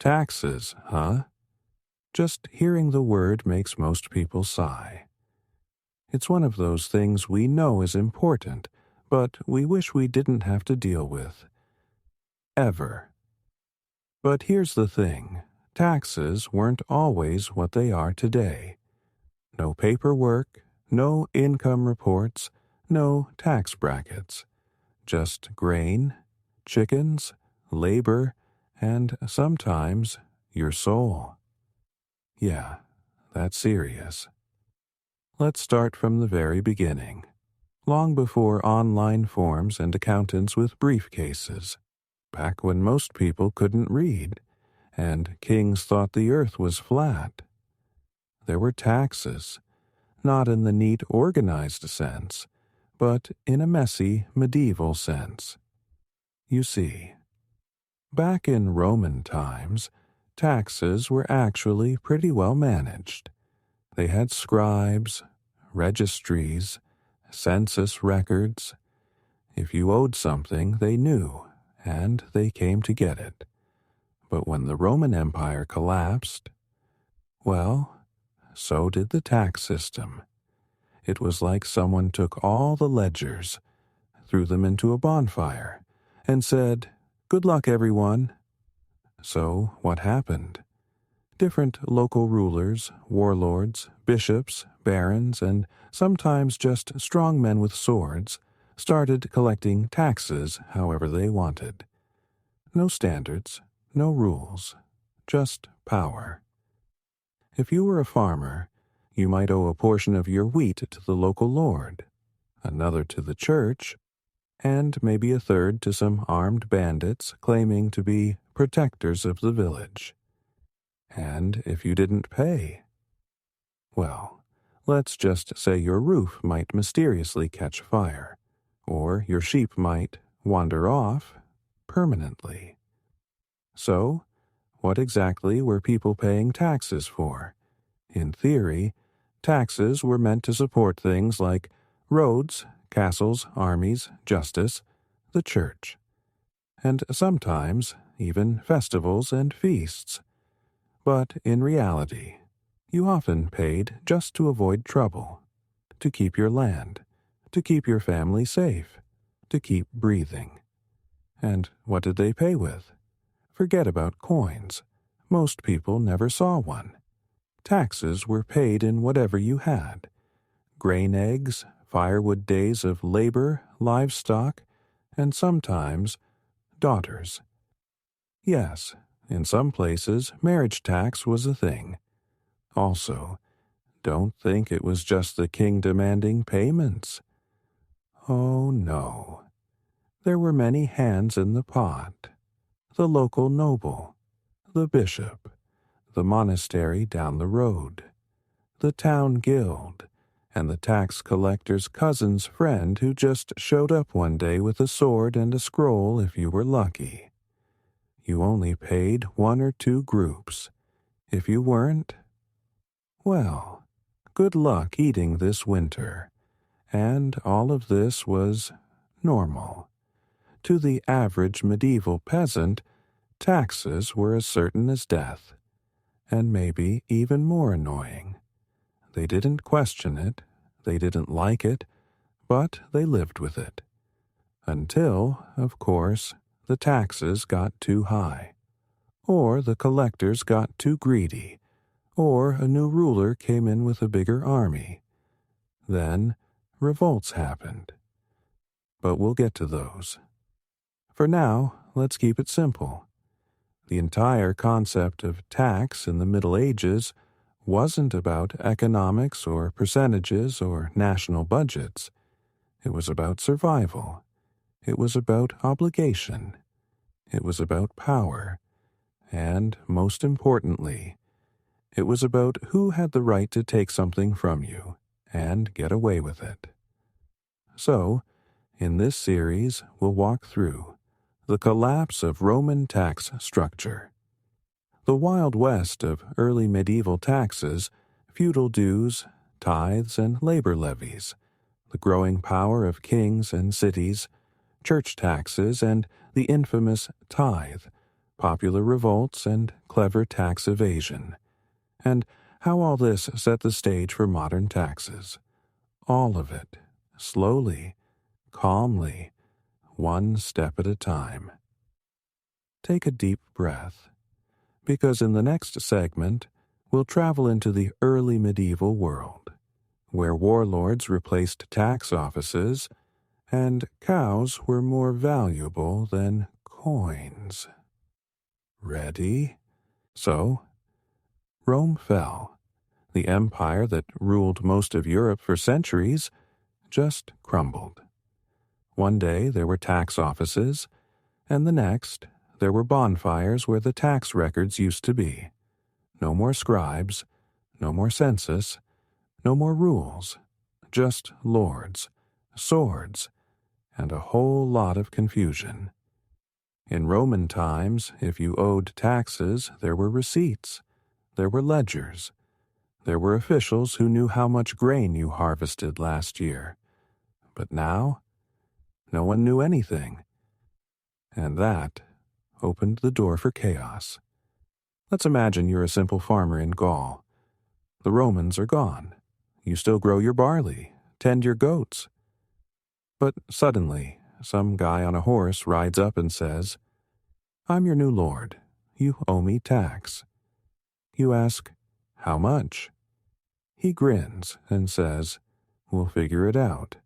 Taxes, huh? Just hearing the word makes most people sigh. It's one of those things we know is important, but we wish we didn't have to deal with. Ever. But here's the thing. Taxes weren't always what they are today. No paperwork, no income reports, no tax brackets. Just grain, chickens, labor, and sometimes your soul. Yeah, that's serious. Let's start from the very beginning, long before online forms and accountants with briefcases, back when most people couldn't read, and kings thought the earth was flat. There were taxes, not in the neat organized sense, but in a messy medieval sense. You see, back in Roman times, taxes were actually pretty well managed. They had scribes, registries, census records. If you owed something, they knew, and they came to get it. But when the Roman Empire collapsed, well, so did the tax system. It was like someone took all the ledgers, threw them into a bonfire, and said, "Good luck, everyone." So what happened? Different local rulers, warlords, bishops, barons, and sometimes just strong men with swords started collecting taxes however they wanted. No standards, no rules, just power. If you were a farmer, you might owe a portion of your wheat to the local lord, another to the church, and maybe a third to some armed bandits claiming to be protectors of the village. And if you didn't pay, well, let's just say your roof might mysteriously catch fire, or your sheep might wander off permanently. So, what exactly were people paying taxes for? In theory, taxes were meant to support things like roads, castles, armies, justice, the church, and sometimes even festivals and feasts. But in reality, you often paid just to avoid trouble, to keep your land, to keep your family safe, to keep breathing. And what did they pay with? Forget about coins. Most people never saw one. Taxes were paid in whatever you had. Grain eggs, firewood days of labor, livestock, and sometimes daughters. Yes, in some places, marriage tax was a thing. Also, don't think it was just the king demanding payments. Oh, no. There were many hands in the pot. The local noble, the bishop, the monastery down the road, the town guild, and the tax collector's cousin's friend who just showed up one day with a sword and a scroll if you were lucky. You only paid one or two groups. If you weren't, well, good luck eating this winter. And all of this was normal. To the average medieval peasant, taxes were as certain as death, and maybe even more annoying. They didn't question it, they didn't like it, but they lived with it. Until, of course, the taxes got too high, or the collectors got too greedy, or a new ruler came in with a bigger army. Then revolts happened. But we'll get to those. For now, let's keep it simple. The entire concept of tax in the Middle Ages wasn't about economics or percentages or national budgets. It was about survival. It was about obligation. It was about power. And, most importantly, it was about who had the right to take something from you and get away with it. So, in this series, we'll walk through the collapse of Roman tax structure. The Wild West of early medieval taxes, feudal dues, tithes, and labor levies, the growing power of kings and cities, church taxes, and the infamous tithe, popular revolts, and clever tax evasion, and how all this set the stage for modern taxes. All of it, slowly, calmly, one step at a time. Take a deep breath, because in the next segment, we'll travel into the early medieval world, where warlords replaced tax offices and cows were more valuable than coins. Ready? So, Rome fell. The empire that ruled most of Europe for centuries just crumbled. One day there were tax offices, and the next there were bonfires where the tax records used to be. No more scribes, no more census, no more rules, just lords, swords, and a whole lot of confusion. In Roman times, if you owed taxes, there were receipts, there were ledgers, there were officials who knew how much grain you harvested last year. But now, no one knew anything. And that opened the door for chaos. Let's imagine you're a simple farmer in Gaul. The Romans are gone. You still grow your barley, tend your goats. But suddenly, some guy on a horse rides up and says, "I'm your new lord. You owe me tax." You ask, "How much?" He grins and says, "We'll figure it out."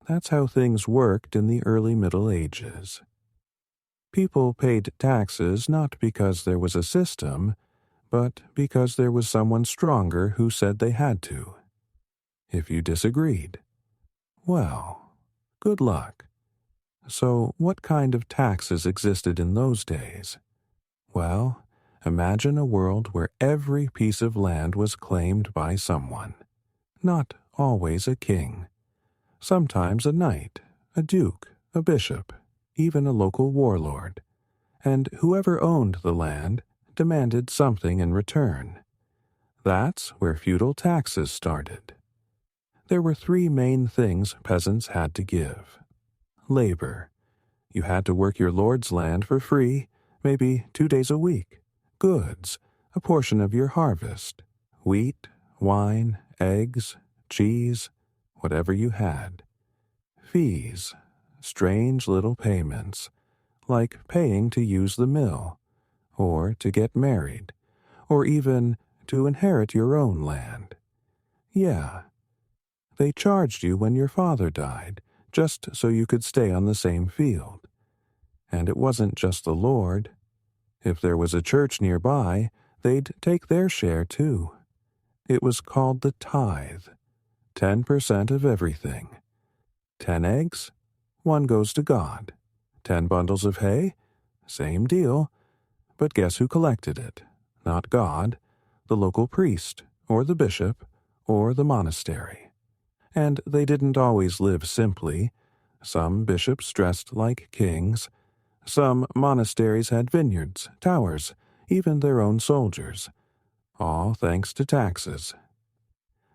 That's how things worked in the early Middle Ages. People paid taxes not because there was a system, but because there was someone stronger who said they had to. If you disagreed, well, good luck. So what kind of taxes existed in those days? Well, imagine a world where every piece of land was claimed by someone. Not always a king. Sometimes a knight, a duke, a bishop, even a local warlord. And whoever owned the land demanded something in return. That's where feudal taxes started. There were three main things peasants had to give. Labor. You had to work your lord's land for free, maybe 2 days a week. Goods. A portion of your harvest. Wheat, wine, eggs, cheese, whatever you had. Fees. Strange little payments, like paying to use the mill, or to get married, or even to inherit your own land. Yeah, they charged you when your father died, just so you could stay on the same field. And it wasn't just the Lord. If there was a church nearby, they'd take their share too. It was called the tithe, 10% of everything. 10 eggs? 1 goes to God. 10 bundles of hay? Same deal. But guess who collected it? Not God, the local priest, or the bishop, or the monastery. And they didn't always live simply. Some bishops dressed like kings. Some monasteries had vineyards, towers, even their own soldiers. All thanks to taxes.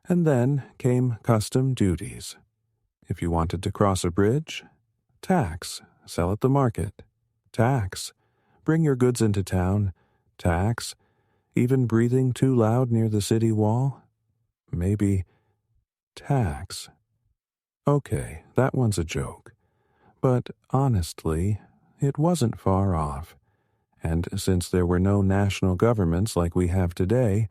And then came custom duties. If you wanted to cross a bridge, tax. Sell at the market, tax. Bring your goods into town, tax. Even breathing too loud near the city wall, maybe tax. Okay, that one's a joke. But honestly, it wasn't far off. And since there were no national governments like we have today,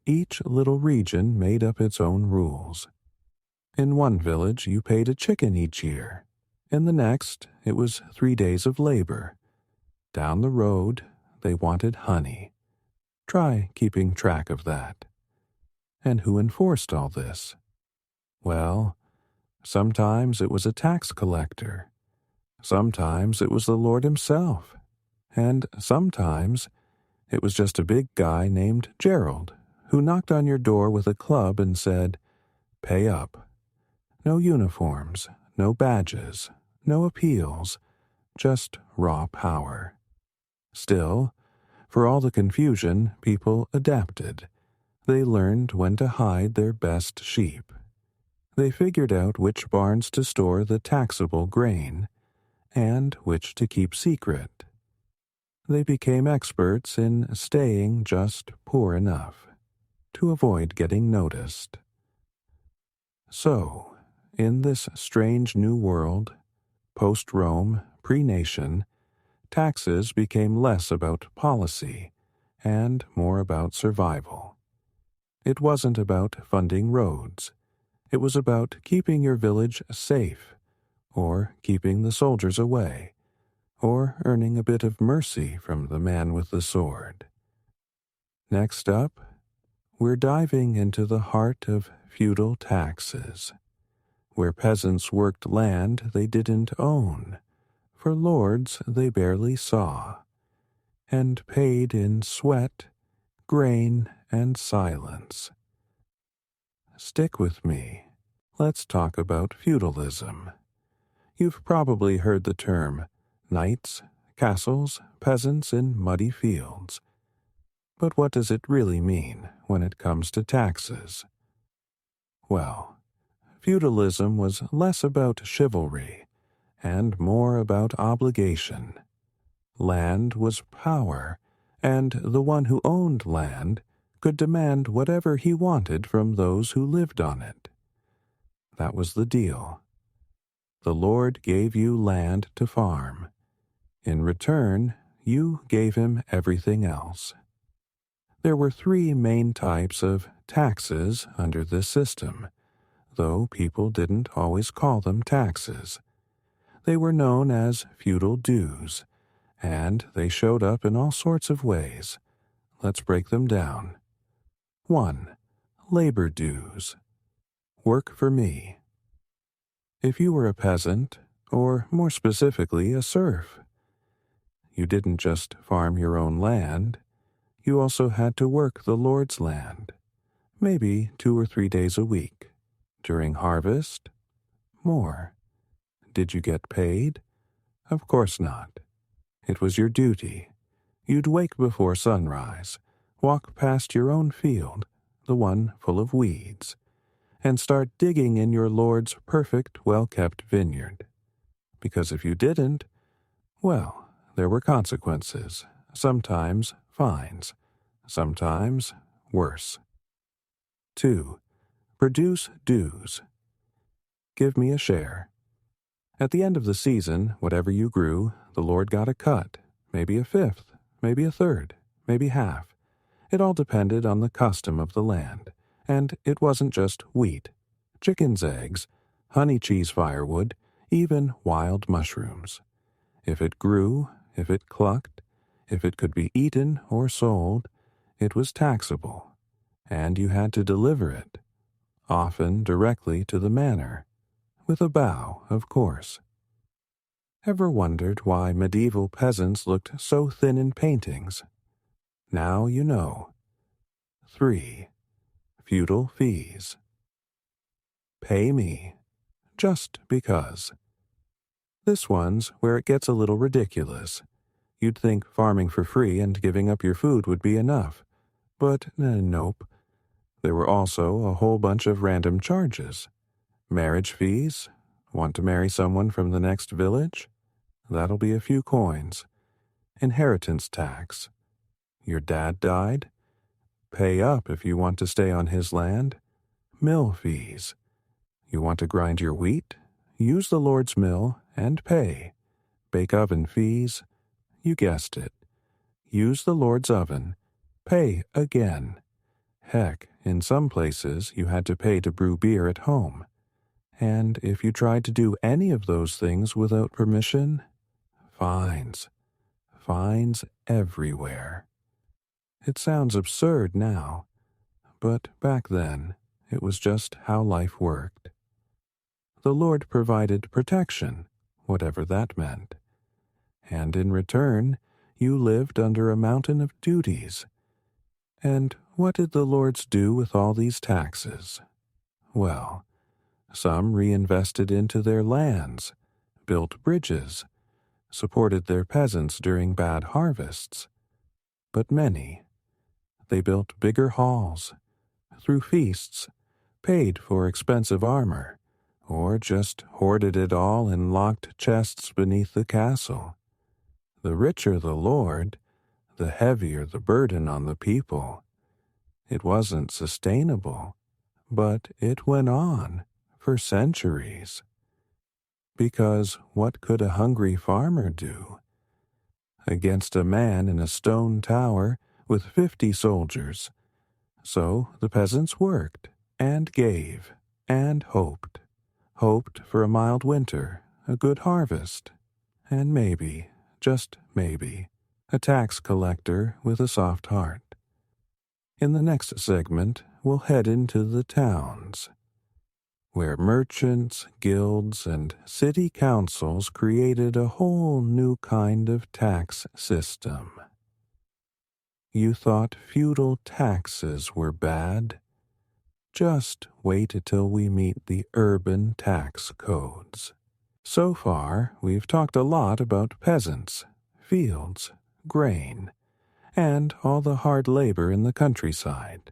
each little region made up its own rules. In one village, you paid a chicken each year. In the next, it was 3 days of labor. Down the road, they wanted honey. Try keeping track of that. And who enforced all this? Well, sometimes it was a tax collector. Sometimes it was the Lord himself. And sometimes it was just a big guy named Gerald who knocked on your door with a club and said, "Pay up." No uniforms, no badges, no appeals, just raw power. Still, for all the confusion, people adapted. They learned when to hide their best sheep. They figured out which barns to store the taxable grain, and which to keep secret. They became experts in staying just poor enough to avoid getting noticed. So, in this strange new world, post-Rome, pre-nation, taxes became less about policy and more about survival. It wasn't about funding roads. It was about keeping your village safe, or keeping the soldiers away, or earning a bit of mercy from the man with the sword. Next up, we're diving into the heart of feudal taxes, where peasants worked land they didn't own, for lords they barely saw, and paid in sweat, grain, and silence. Stick with me. Let's talk about feudalism. You've probably heard the term knights, castles, peasants in muddy fields. But what does it really mean when it comes to taxes? Well, feudalism was less about chivalry and more about obligation. Land was power, and the one who owned land could demand whatever he wanted from those who lived on it. That was the deal. The Lord gave you land to farm. In return, you gave him everything else. There were three main types of taxes under this system, though people didn't always call them taxes. They were known as feudal dues, and they showed up in all sorts of ways. Let's break them down. 1. Labor dues. Work for me. If you were a peasant, or more specifically a serf, you didn't just farm your own land, you also had to work the Lord's land, maybe 2 or 3 days a week. During harvest, more. Did you get paid? Of course not. It was your duty. You'd wake before sunrise, walk past your own field, the one full of weeds, and start digging in your Lord's perfect, well-kept vineyard. Because if you didn't, well, there were consequences, sometimes fines, sometimes worse. 2. Produce dues. Give me a share. At the end of the season, whatever you grew, the Lord got a cut, maybe a fifth, maybe a third, maybe half. It all depended on the custom of the land, and it wasn't just wheat, chicken's eggs, honey cheese firewood, even wild mushrooms. If it grew, if it clucked, if it could be eaten or sold, it was taxable, and you had to deliver it, often directly to the manor, with a bow, of course. Ever wondered why medieval peasants looked so thin in paintings? Now you know. 3. Feudal fees. Pay me, just because. This one's where it gets a little ridiculous. You'd think farming for free and giving up your food would be enough, but nope. There were also a whole bunch of random charges. Marriage fees? Want to marry someone from the next village? That'll be a few coins. Inheritance tax. Your dad died? Pay up if you want to stay on his land. Mill fees. You want to grind your wheat? Use the Lord's mill and pay. Bake oven fees? You guessed it. Use the Lord's oven. Pay again. Heck, in some places you had to pay to brew beer at home. And if you tried to do any of those things without permission, fines. Fines everywhere. It sounds absurd now, but back then it was just how life worked. The Lord provided protection, whatever that meant. And in return, you lived under a mountain of duties. And what did the lords do with all these taxes? Well, some reinvested into their lands, built bridges, supported their peasants during bad harvests. But many, they built bigger halls, threw feasts, paid for expensive armor, or just hoarded it all in locked chests beneath the castle. The richer the lord, the heavier the burden on the people. It wasn't sustainable, but it went on for centuries. Because what could a hungry farmer do against a man in a stone tower with 50 soldiers? So the peasants worked and gave and hoped. Hoped for a mild winter, a good harvest, and maybe, just maybe, a tax collector with a soft heart. In the next segment, we'll head into the towns, where merchants, guilds, and city councils created a whole new kind of tax system. You thought feudal taxes were bad? Just wait till we meet the urban tax codes. So far, we've talked a lot about peasants, fields, grain, and all the hard labor in the countryside.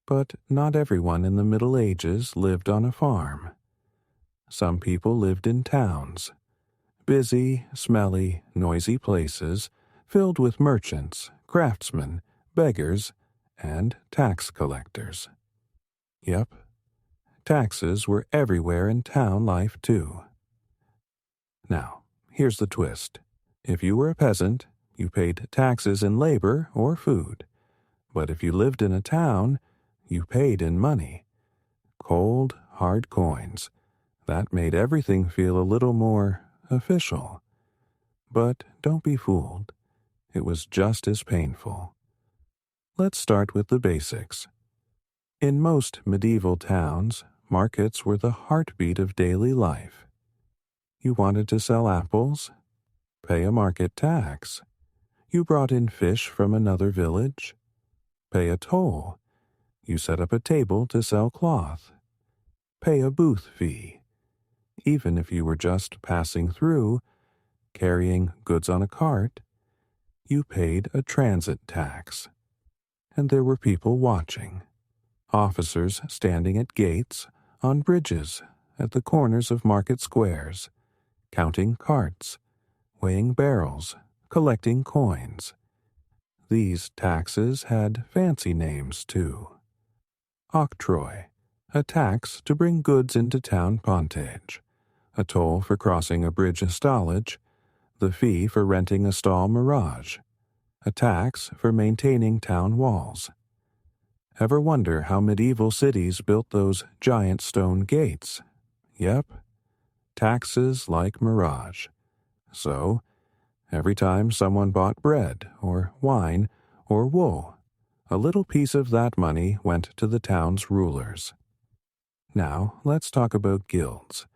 But not everyone in the Middle Ages lived on a farm. Some people lived in towns, busy, smelly, noisy places filled with merchants, craftsmen, beggars, and tax collectors. Yep, taxes were everywhere in town life too. Now, here's the twist. If you were a peasant, you paid taxes in labor or food. But if you lived in a town, you paid in money. Cold, hard coins. That made everything feel a little more official. But don't be fooled. It was just as painful. Let's start with the basics. In most medieval towns, markets were the heartbeat of daily life. You wanted to sell apples? Pay a market tax. You brought in fish from another village? Pay a toll. You set up a table to sell cloth. Pay a booth fee. Even if you were just passing through, carrying goods on a cart, you paid a transit tax. And there were people watching. Officers standing at gates, on bridges, at the corners of market squares, counting carts, weighing barrels, collecting coins. These taxes had fancy names, too. Octroi, a tax to bring goods into town pontage, a toll for crossing a bridge stallage, the fee for renting a stall mirage, a tax for maintaining town walls. Ever wonder how medieval cities built those giant stone gates? Yep, taxes like mirage. So, every time someone bought bread or wine or wool, a little piece of that money went to the town's rulers. Now, let's talk about guilds.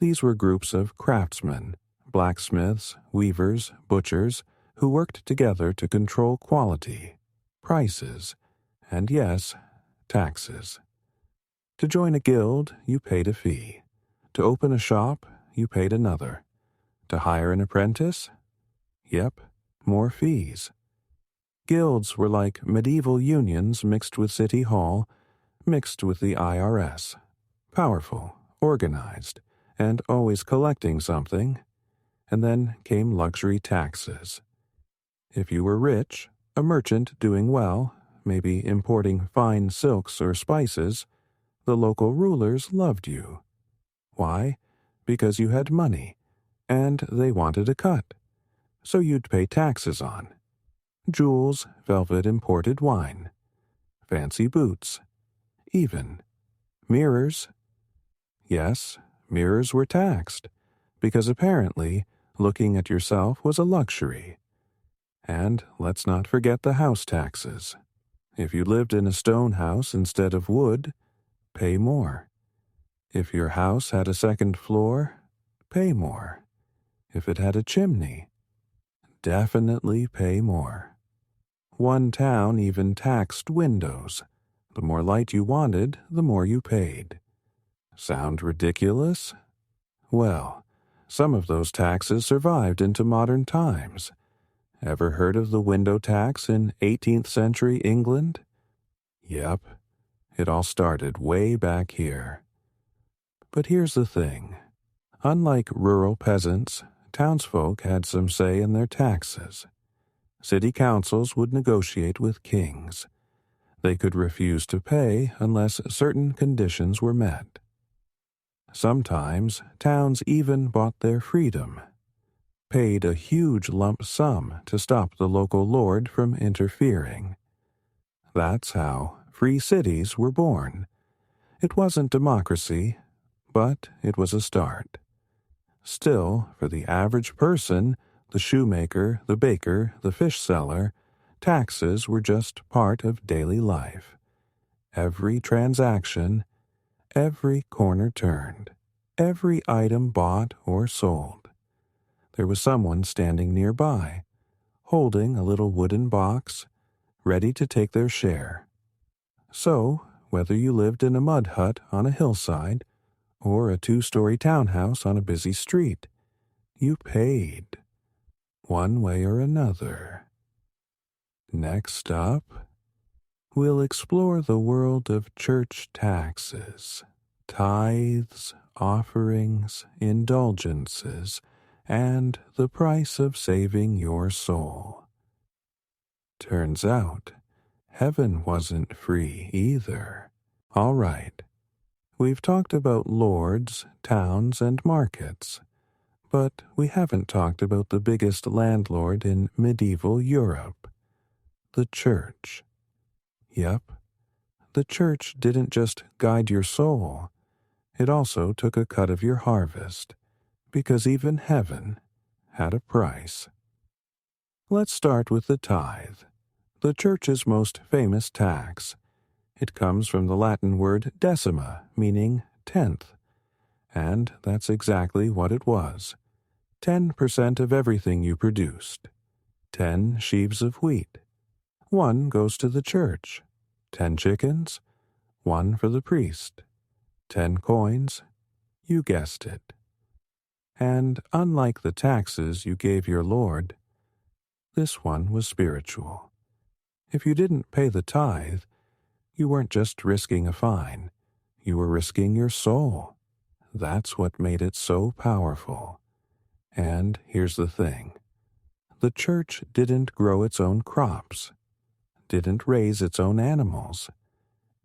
These were groups of craftsmen, blacksmiths, weavers, butchers, who worked together to control quality, prices, and yes, taxes. To join a guild, you paid a fee. To open a shop, you paid another. To hire an apprentice? Yep, more fees. Guilds were like medieval unions mixed with City Hall, mixed with the IRS. Powerful, organized, and always collecting something. And then came luxury taxes. If you were rich, a merchant doing well, maybe importing fine silks or spices, the local rulers loved you. Why? Because you had money, and they wanted a cut. So you'd pay taxes on jewels, velvet imported wine, fancy boots, even mirrors. Yes, mirrors were taxed, because apparently looking at yourself was a luxury. And let's not forget the house taxes. If you lived in a stone house instead of wood, pay more. If your house had a second floor, pay more. If it had a chimney, definitely pay more. One town even taxed windows. The more light you wanted, the more you paid. Sound ridiculous? Well, some of those taxes survived into modern times. Ever heard of the window tax in 18th century England? Yep, it all started way back here. But here's the thing. Unlike rural peasants, townsfolk had some say in their taxes. City councils would negotiate with kings. They could refuse to pay unless certain conditions were met. Sometimes towns even bought their freedom, paid a huge lump sum to stop the local lord from interfering. That's how free cities were born. It wasn't democracy, but it was a start. Still, for the average person, the shoemaker, the baker, the fish seller, taxes were just part of daily life. Every transaction, every corner turned, every item bought or sold. There was someone standing nearby, holding a little wooden box, ready to take their share. So, whether you lived in a mud hut on a hillside or a 2-story townhouse on a busy street, you paid, one way or another. Next up, we'll explore the world of church taxes, tithes, offerings, indulgences, and the price of saving your soul. Turns out, heaven wasn't free either. All right, we've talked about lords, towns, and markets, but we haven't talked about the biggest landlord in medieval Europe, the church. Yep, the church didn't just guide your soul, it also took a cut of your harvest, because even heaven had a price. Let's start with the tithe, the church's most famous tax. It comes from the Latin word decima, meaning tenth, and that's exactly what it was. 10% of everything you produced. 10 sheaves of wheat. 1 goes to the church. 10 chickens. 1 for the priest. 10 coins. You guessed it. And unlike the taxes you gave your Lord, this one was spiritual. If you didn't pay the tithe, you weren't just risking a fine. You were risking your soul. That's what made it so powerful. And here's the thing. The church didn't grow its own crops, didn't raise its own animals,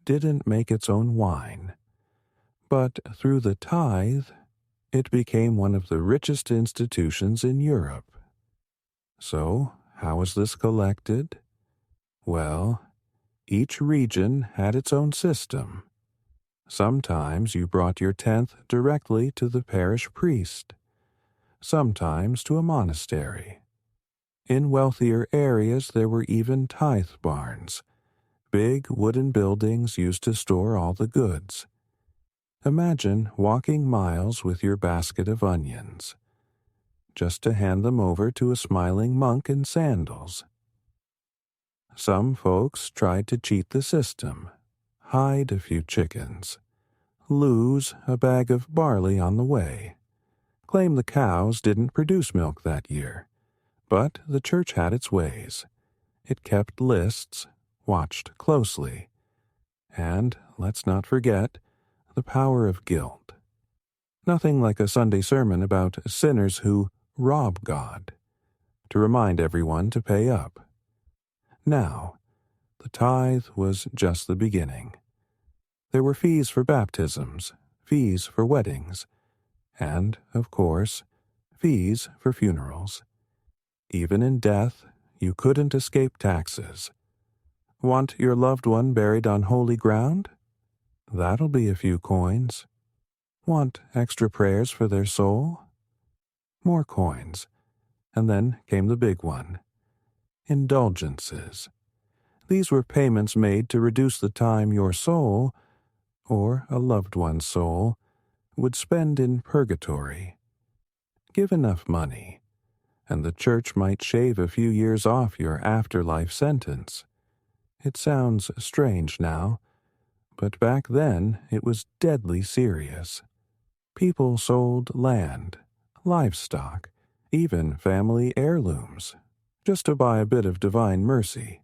didn't make its own wine. But through the tithe, it became one of the richest institutions in Europe. So, how was this collected? Well, each region had its own system. Sometimes you brought your tenth directly to the parish priest, sometimes to a monastery. In wealthier areas there were even tithe barns, big wooden buildings used to store all the goods. Imagine walking miles with your basket of onions, just to hand them over to a smiling monk in sandals. Some folks tried to cheat the system, hide a few chickens, lose a bag of barley on the way, claim the cows didn't produce milk that year. But the church had its ways. It kept lists, watched closely, and, let's not forget, the power of guilt. Nothing like a Sunday sermon about sinners who rob God, to remind everyone to pay up. Now, the tithe was just the beginning. There were fees for baptisms, fees for weddings, and, of course, fees for funerals. Even in death, you couldn't escape taxes. Want your loved one buried on holy ground? That'll be a few coins. Want extra prayers for their soul? More coins. And then came the big one. Indulgences. These were payments made to reduce the time your soul, or a loved one's soul, would spend in purgatory. Give enough money, and the church might shave a few years off your afterlife sentence. It sounds strange now, but back then it was deadly serious. People sold land, livestock, even family heirlooms, just to buy a bit of divine mercy.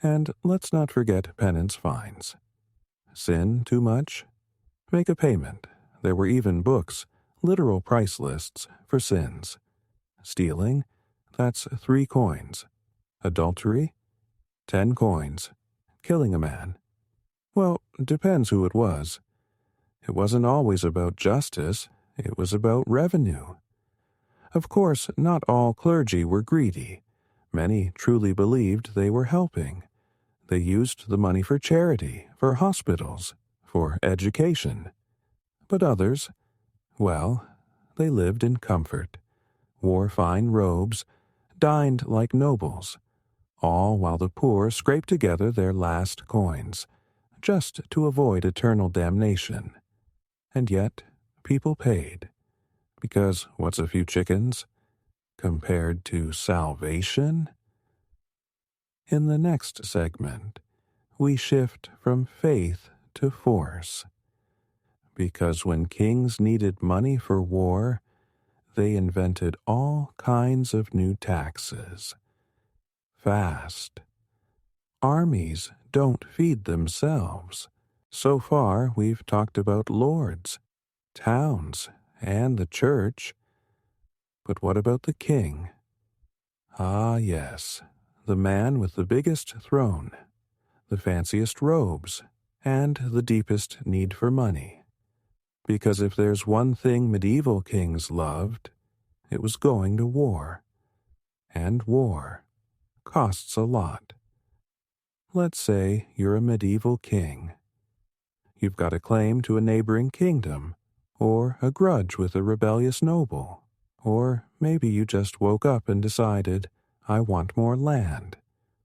And let's not forget penance fines. Sin too much? Make a payment. There were even books, literal price lists, for sins. stealing, that's 3 coins. Adultery, 10 coins. Killing a man, well, depends who it was. It wasn't always about justice, it was about revenue. Of course, not all clergy were greedy. Many truly believed they were helping. They used the money for charity, for hospitals, for education. But others, well, they lived in comfort, wore fine robes, dined like nobles, all while the poor scraped together their last coins, just to avoid eternal damnation. And yet, people paid, because what's a few chickens compared to salvation? In the next segment, we shift from faith to force. Because when kings needed money for war, they invented all kinds of new taxes. Fast. Armies don't feed themselves. So far, we've talked about lords, towns, and the church. But what about the king? Ah, yes, the man with the biggest throne, the fanciest robes, and the deepest need for money. Because if there's one thing medieval kings loved, it was going to war. And war costs a lot. Let's say you're a medieval king. You've got a claim to a neighboring kingdom, or a grudge with a rebellious noble, or maybe you just woke up and decided, I want more land.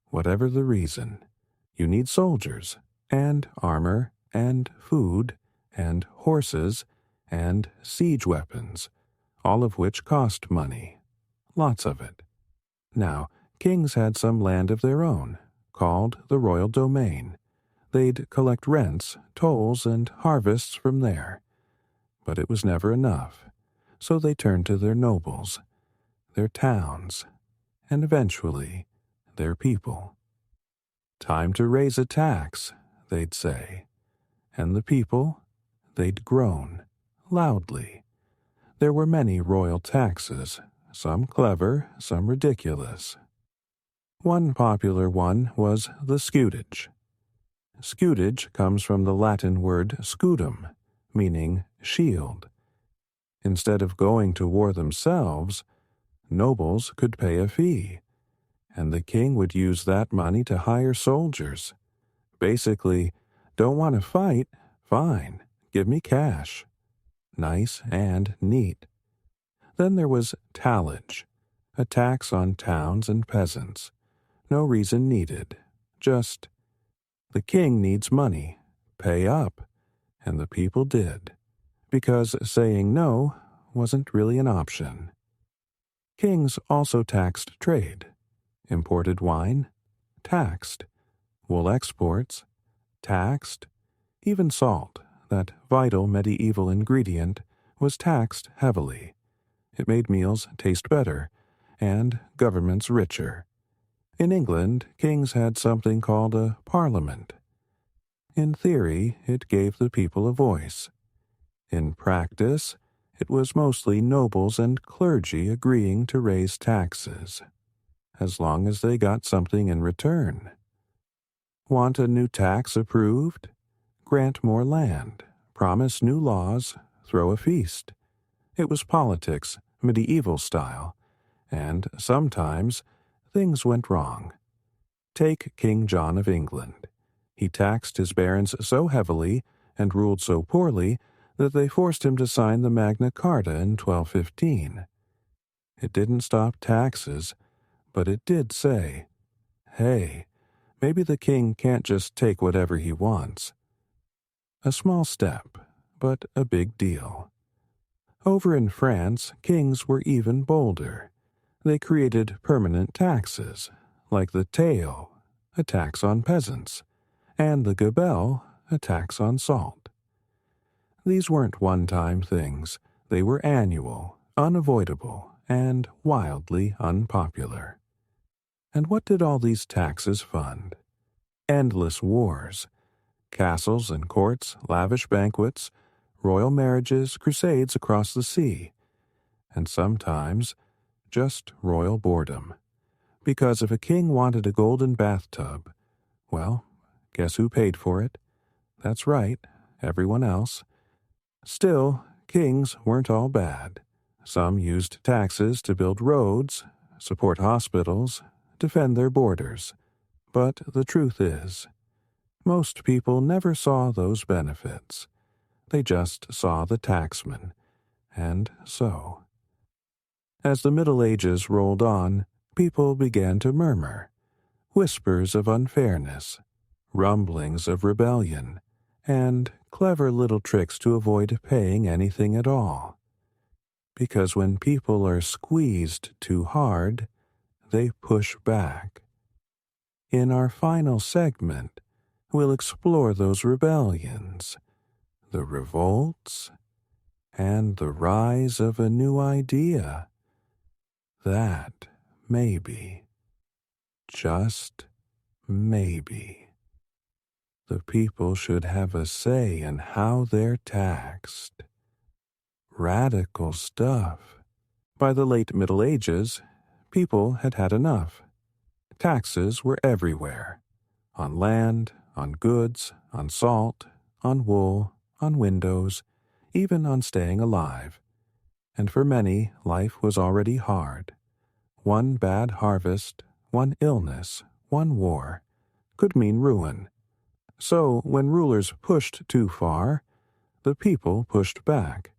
Whatever the reason, you need soldiers, and armor, and food, and horses, and siege weapons, all of which cost money. Lots of it. Now, kings had some land of their own, called the royal domain. They'd collect rents, tolls, and harvests from there. But it was never enough, so they turned to their nobles, their towns, and eventually their people. Time to raise a tax, they'd say. And the people, they'd groan, loudly. There were many royal taxes, some clever, some ridiculous. One popular one was the scutage. Scutage comes from the Latin word scutum, meaning shield. Instead of going to war themselves, nobles could pay a fee, and the king would use that money to hire soldiers. Basically, don't want to fight? Fine, give me cash. Nice and neat. Then there was tallage, a tax on towns and peasants. No reason needed, just, the king needs money, pay up, and the people did, because saying no wasn't really an option. Kings also taxed trade. Imported wine, taxed. Wool exports, taxed. Even salt, that vital medieval ingredient, was taxed heavily. It made meals taste better, and governments richer. In England, kings had something called a parliament. In theory, it gave the people a voice. In practice, it was mostly nobles and clergy agreeing to raise taxes, as long as they got something in return. Want a new tax approved? Grant more land, promise new laws, throw a feast. It was politics, medieval style, and sometimes things went wrong. Take King John of England. He taxed his barons so heavily and ruled so poorly that they forced him to sign the Magna Carta in 1215. It didn't stop taxes, but it did say, hey, maybe the king can't just take whatever he wants. A small step, but a big deal. Over in France, kings were even bolder. They created permanent taxes, like the taille, a tax on peasants, and the gabelle, a tax on salt. These weren't one-time things. They were annual, unavoidable, and wildly unpopular. And what did all these taxes fund? Endless wars. Castles and courts, lavish banquets, royal marriages, crusades across the sea. And sometimes just royal boredom. Because if a king wanted a golden bathtub, well, guess who paid for it? That's right, everyone else. Still, kings weren't all bad. Some used taxes to build roads, support hospitals, defend their borders. But the truth is, most people never saw those benefits. They just saw the taxman. And so, as the Middle Ages rolled on, people began to murmur, whispers of unfairness, rumblings of rebellion, and clever little tricks to avoid paying anything at all. Because when people are squeezed too hard, they push back. In our final segment, we'll explore those rebellions, the revolts, and the rise of a new idea that maybe, just maybe, the people should have a say in how they're taxed. Radical stuff. By the late Middle Ages, people had had enough. Taxes were everywhere. On land, on goods, on salt, on wool, on windows, even on staying alive. And for many, life was already hard. One bad harvest, one illness, one war, could mean ruin. So when rulers pushed too far, the people pushed back.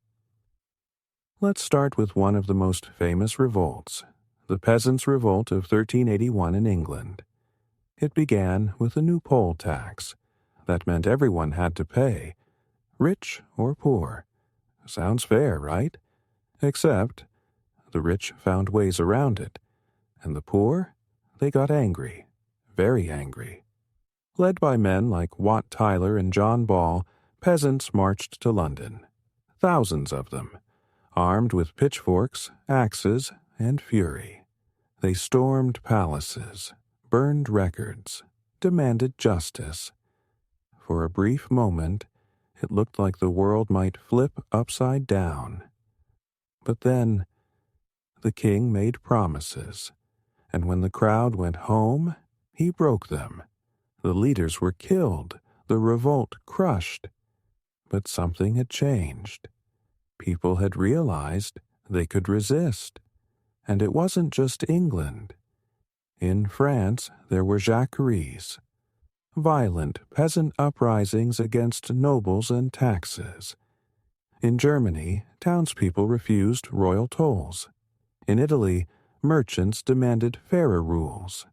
Let's start with one of the most famous revolts, the Peasants' Revolt of 1381 in England. It began with a new poll tax. That meant everyone had to pay, rich or poor. Sounds fair, right? Except the rich found ways around it, and the poor, they got angry, very angry. Led by men like Wat Tyler and John Ball, peasants marched to London. Thousands of them, armed with pitchforks, axes, and fury. They stormed palaces, burned records, demanded justice. For a brief moment, it looked like the world might flip upside down. But then, the king made promises, and when the crowd went home, he broke them. The leaders were killed, the revolt crushed. But something had changed. People had realized they could resist. And it wasn't just England. In France, there were jacqueries, violent peasant uprisings against nobles and taxes. In Germany, townspeople refused royal tolls. In Italy, merchants demanded fairer rules.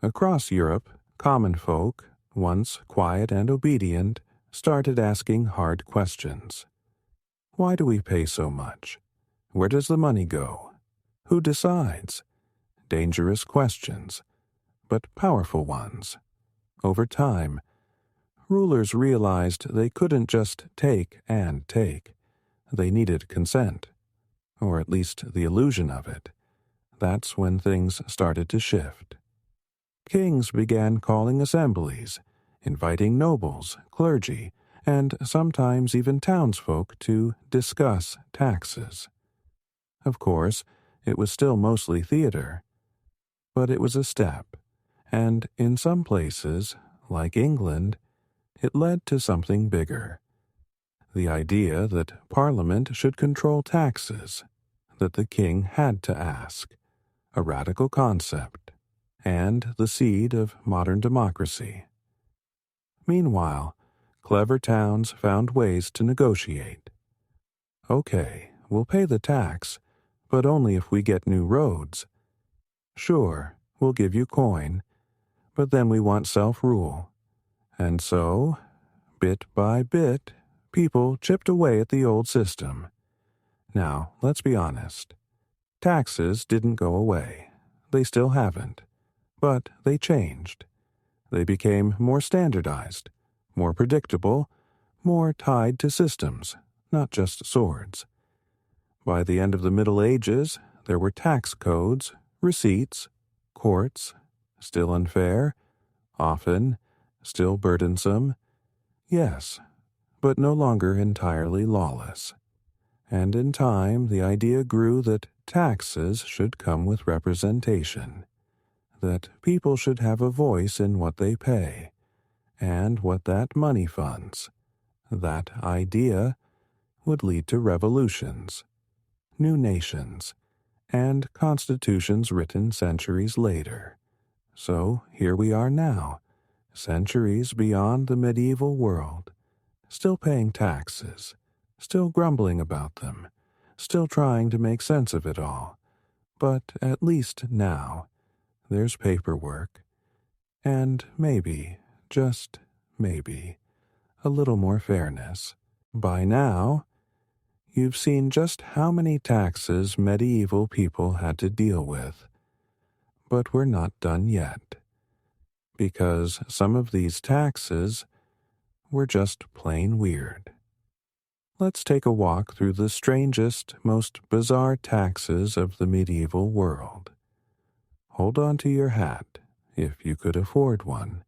Across Europe, common folk, once quiet and obedient, started asking hard questions. Why do we pay so much? Where does the money go? Who decides? Dangerous questions, but powerful ones. Over time, rulers realized they couldn't just take and take. They needed consent, or at least the illusion of it. That's when things started to shift. Kings began calling assemblies, inviting nobles, clergy, and sometimes even townsfolk to discuss taxes. Of course, it was still mostly theater, but it was a step, and in some places, like England, it led to something bigger. The idea that Parliament should control taxes, that the king had to ask, a radical concept, and the seed of modern democracy. Meanwhile, clever towns found ways to negotiate. Okay, we'll pay the tax, but only if we get new roads. Sure, we'll give you coin, but then we want self-rule. And so, bit by bit, people chipped away at the old system. Now, let's be honest. Taxes didn't go away. They still haven't. But they changed. They became more standardized, more predictable, more tied to systems, not just swords. By the end of the Middle Ages, there were tax codes, receipts, courts, still unfair, often, still burdensome, yes, but no longer entirely lawless. And in time, the idea grew that taxes should come with representation, that people should have a voice in what they pay, and what that money funds. That idea would lead to revolutions, new nations, and constitutions written centuries later. So here we are now, centuries beyond the medieval world, still paying taxes, still grumbling about them, still trying to make sense of it all. But at least now, there's paperwork, and maybe, just maybe, a little more fairness. By now, you've seen just how many taxes medieval people had to deal with. But we're not done yet, because some of these taxes were just plain weird. Let's take a walk through the strangest, most bizarre taxes of the medieval world. Hold on to your hat, if you could afford one.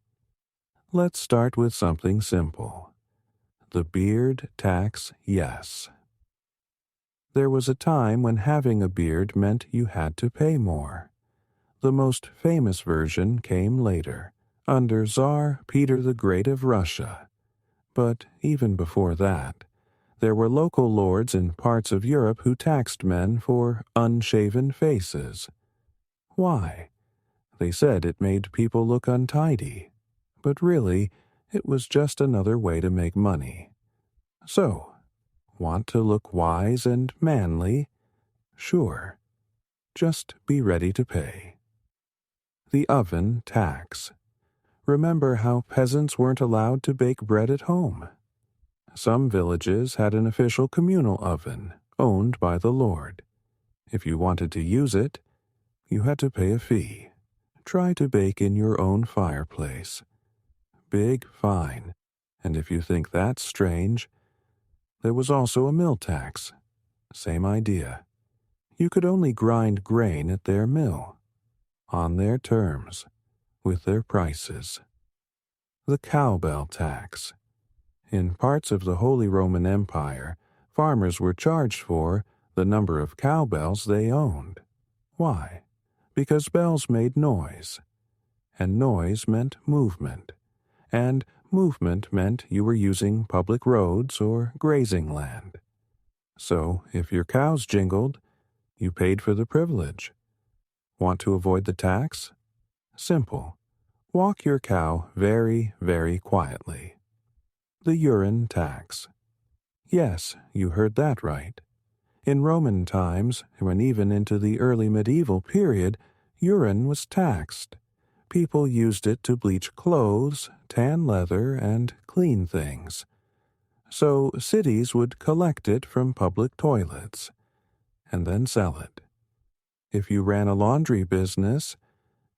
Let's start with something simple. The beard tax, yes. There was a time when having a beard meant you had to pay more. The most famous version came later, under Tsar Peter the Great of Russia. But even before that, there were local lords in parts of Europe who taxed men for unshaven faces. Why? They said it made people look untidy. But really, it was just another way to make money. So, want to look wise and manly? Sure. Just be ready to pay. The oven tax. Remember how peasants weren't allowed to bake bread at home? Some villages had an official communal oven, owned by the lord. If you wanted to use it, you had to pay a fee. Try to bake in your own fireplace. Big fine. And if you think that's strange, there was also a mill tax. Same idea. You could only grind grain at their mill, on their terms, with their prices. The cowbell tax. In parts of the Holy Roman Empire, farmers were charged for the number of cowbells they owned. Why? Because bells made noise, and noise meant movement, and movement meant you were using public roads or grazing land. So, if your cows jingled, you paid for the privilege. Want to avoid the tax? Simple. Walk your cow very, very quietly. The urine tax. Yes, you heard that right. In Roman times, and even into the early medieval period, urine was taxed. People used it to bleach clothes, tan leather, and clean things. So cities would collect it from public toilets, and then sell it. If you ran a laundry business,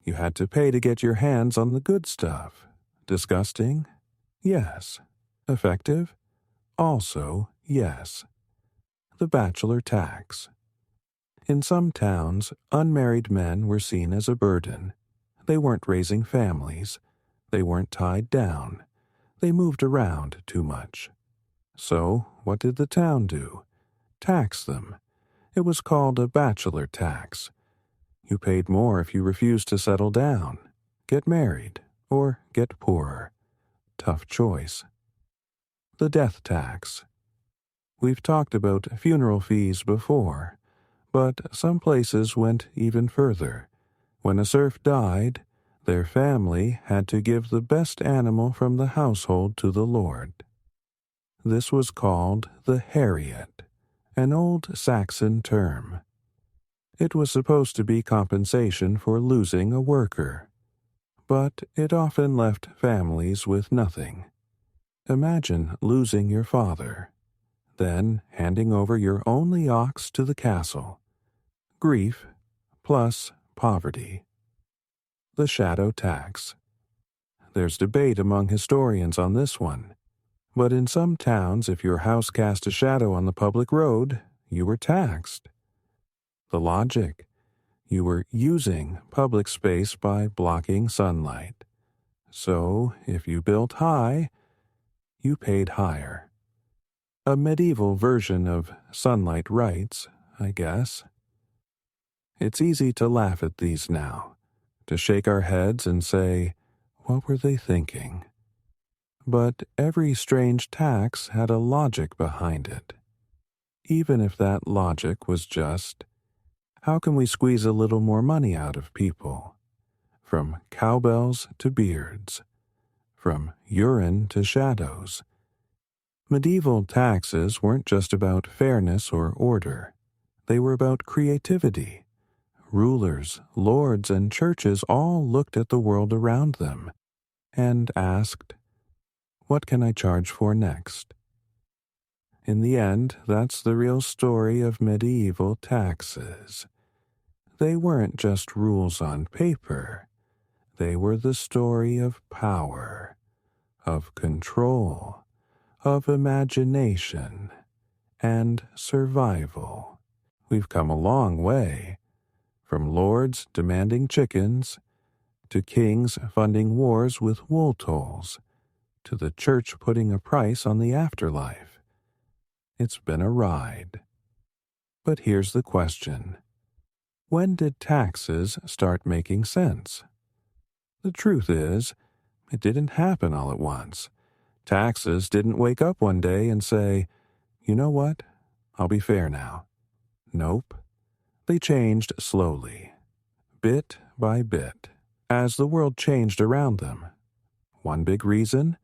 you had to pay to get your hands on the good stuff. Disgusting? Yes. Effective? Also, yes. The bachelor tax. In some towns, unmarried men were seen as a burden. They weren't raising families. They weren't tied down. They moved around too much. So, what did the town do? Tax them. It was called a bachelor tax. You paid more if you refused to settle down, get married, or get poorer. Tough choice. The death tax. We've talked about funeral fees before, but some places went even further. When a serf died, their family had to give the best animal from the household to the lord. This was called the heriot, an old Saxon term. It was supposed to be compensation for losing a worker, but it often left families with nothing. Imagine losing your father, then handing over your only ox to the castle. Grief plus poverty. The shadow tax. There's debate among historians on this one, but in some towns, if your house cast a shadow on the public road, you were taxed. The logic: you were using public space by blocking sunlight. So, if you built high, you paid higher. A medieval version of sunlight rights, I guess. It's easy to laugh at these now, to shake our heads and say, what were they thinking? But every strange tax had a logic behind it. Even if that logic was just, how can we squeeze a little more money out of people? From cowbells to beards, from urine to shadows. Medieval taxes weren't just about fairness or order. They were about creativity. Rulers, lords, and churches all looked at the world around them and asked, what can I charge for next? In the end, that's the real story of medieval taxes. They weren't just rules on paper. They were the story of power, of control, of imagination, and survival. We've come a long way, from lords demanding chickens, to kings funding wars with wool tolls, to the church putting a price on the afterlife. It's been a ride. But here's the question. When did taxes start making sense? The truth is, it didn't happen all at once. Taxes didn't wake up one day and say, you know what, I'll be fair now. Nope. They changed slowly, bit by bit, as the world changed around them. One big reason?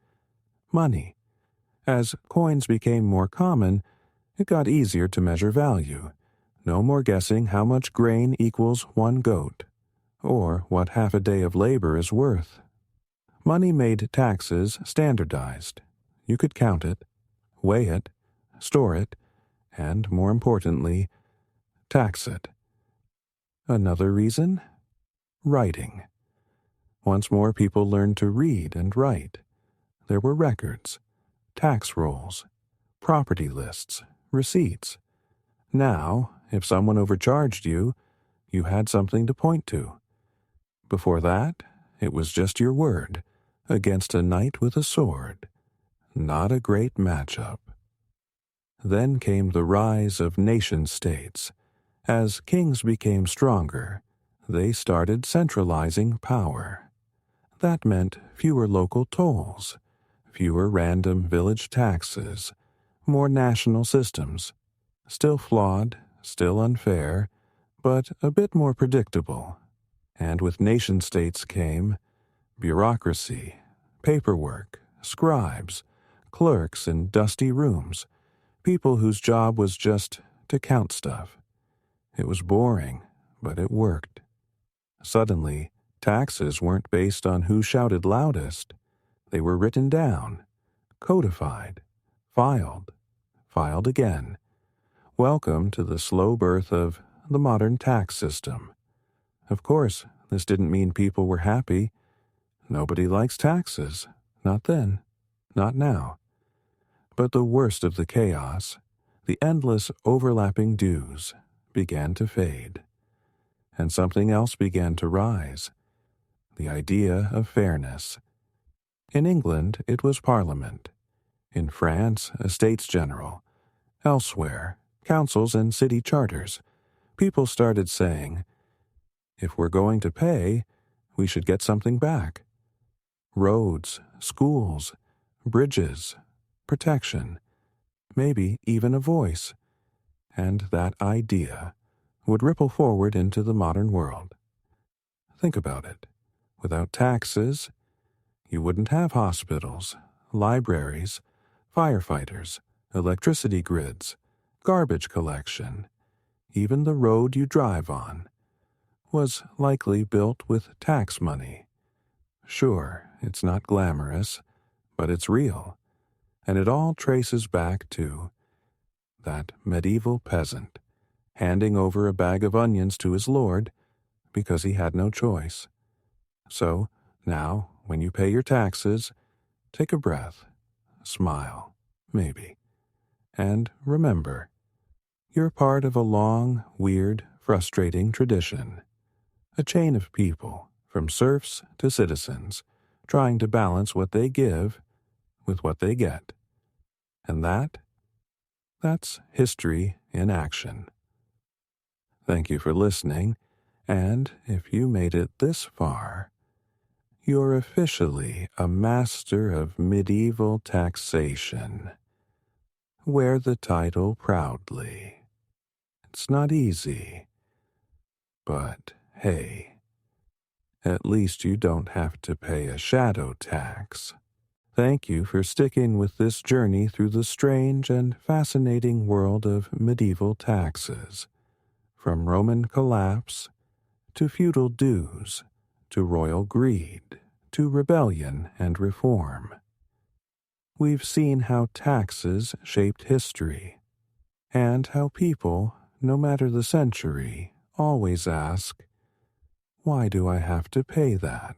Money. As coins became more common, it got easier to measure value. No more guessing how much grain equals one goat, or what half a day of labor is worth. Money made taxes standardized. You could count it, weigh it, store it, and, more importantly, tax it. Another reason? Writing. Once more people learned to read and write. There were records, tax rolls, property lists, receipts. Now, if someone overcharged you, you had something to point to. Before that, it was just your word, against a knight with a sword. Not a great matchup. Then came the rise of nation-states. As kings became stronger, they started centralizing power. That meant fewer local tolls, fewer random village taxes, more national systems. Still flawed, still unfair, but a bit more predictable. And with nation-states came bureaucracy, paperwork, scribes, clerks in dusty rooms, people whose job was just to count stuff. It was boring, but it worked. Suddenly, taxes weren't based on who shouted loudest. They were written down, codified, filed again. Welcome to the slow birth of the modern tax system. Of course, this didn't mean people were happy. Nobody likes taxes. Not then. Not now. But the worst of the chaos, the endless overlapping dues, began to fade. And something else began to rise. The idea of fairness. In England, it was Parliament. In France, Estates General. Elsewhere, councils and city charters. People started saying, if we're going to pay, we should get something back. Roads, schools, bridges, protection, maybe even a voice. And that idea would ripple forward into the modern world. Think about it. Without taxes, you wouldn't have hospitals, libraries, firefighters, electricity grids, garbage collection. Even the road you drive on was likely built with tax money. Sure, it's not glamorous, but it's real, and it all traces back to that medieval peasant handing over a bag of onions to his lord because he had no choice. So, now, when you pay your taxes, take a breath, smile, maybe, and remember, you're part of a long, weird, frustrating tradition. A chain of people, from serfs to citizens, trying to balance what they give with what they get. And that That's history in action. Thank you for listening, and if you made it this far, you're officially a master of medieval taxation. Wear the title proudly. It's not easy, but hey, at least you don't have to pay a shadow tax. Thank you for sticking with this journey through the strange and fascinating world of medieval taxes. From Roman collapse, to feudal dues, to royal greed, to rebellion and reform. We've seen how taxes shaped history, and how people, no matter the century, always ask, why do I have to pay that?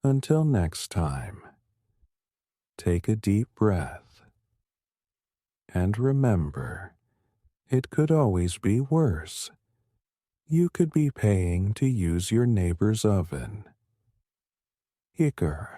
Until next time, take a deep breath, and remember, it could always be worse. You could be paying to use your neighbor's oven. Iker.